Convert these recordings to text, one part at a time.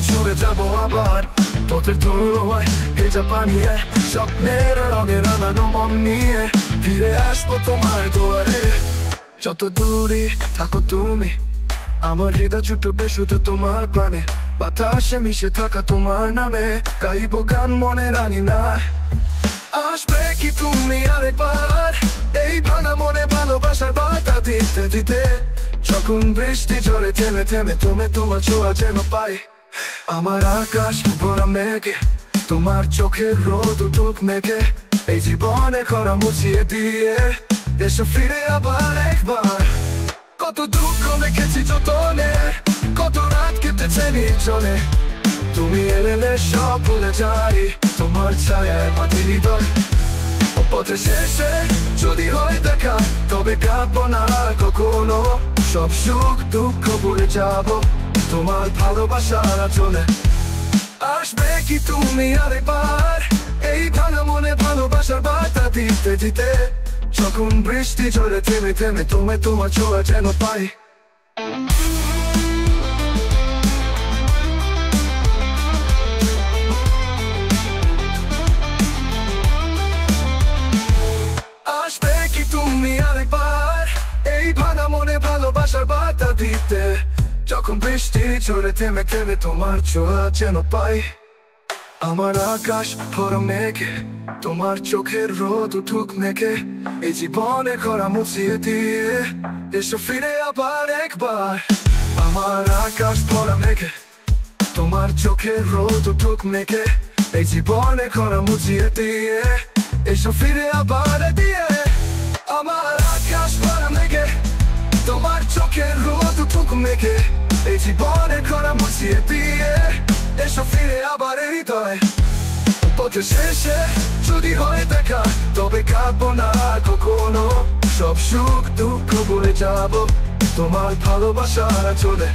ছুঁড়ে যাবো আবার পথের ধুলোয় ভেজা পানিয়ে স্বপ্নের রঙে রাঙানো মন নিয়ে ফিরে আসবো তোমার দুয়ারে। যত দূরে থাকো তুমি আমার হৃদয় ছুটবে শুধু তোমার প্রাণে, বাতাসে মিশে থাকা তোমার নামে গাইবো গান মনে রানি না। আসবে কি তুমি আরেকবার এই ভাঙা মনে ভালোবাসার বার্তা দিতে দিতে, যখন বৃষ্টি ঝরে থেমে থেমে তুমি তোমার ছোঁয়া যেন পাই। আমার আকাশ ভরা মেঘে তোমার চোখের রোদ উঠুক মেঘে, এই জীবনে খরা মুছিয়ে দিয়ে এসো ফিরে আবার একবার। কত দুঃখ দেখেছি যতনে, কত রাত কেটেছে নির্জনে, তুমি এলে সব ভুলে যাই তোমার ছায়ায় মাটির হৃদয়। পথে শেষে যদি হয় দেখা তবে কাঁদবো না কখনো, সব সুখ দুঃখ ভুলে যাবো তোমার ভালোবাসার চলে। আসবে কি তুমি আরেকবার এই ভাঙা মনে ভালোবাসার বার্তা দিতে দিতে, যখন বৃষ্টি ঝরে থেমে থেমে তুমি তোমার ছোঁয়া যেন পাই। আসবে কি তুমি আরেকবার এই ভাঙা মনে ভালোবাসার বার্তা দিতে, যখন বৃষ্টি ঝরে থেমে থেমে তোমার ছোঁয়া যেন পাই। আমার আকাশ ভরা মেঘে তোমার চোখের রোদ উঠুক মেঘে, এই জীবনে খরা মুছিয়ে দিয়ে এসো ফিরে আবার একবার। আমার আকাশ ভরা মেঘে তোমার চোখের রোদ উঠুক মেঘে, এই জীবনে খরা মুছিয়ে দিয়ে এসো ফিরে আবার দিয়ে। আমার আকাশ ভরা মেঘে তোমার চোখের রোদ উঠুক মেঘে, এই জীবনে খরা মুছিয়ে দিয়ে এসো ফিরে আবার হৃদয়। পথে শেষে যদি হয় দেখা তবে কাঁদবো না কখনো, সব সুখ দুঃখ ভুলে যাবো তোমার ভালোবাসার চলে।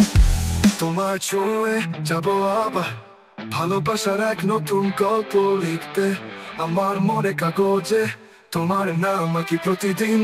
তোমার ছুঁয়ে যাবো আবার ভালোবাসার এক নতুন গল্প লিখতে, আমার মনে কাগজে তোমার নাম আঁকি প্রতিদিন।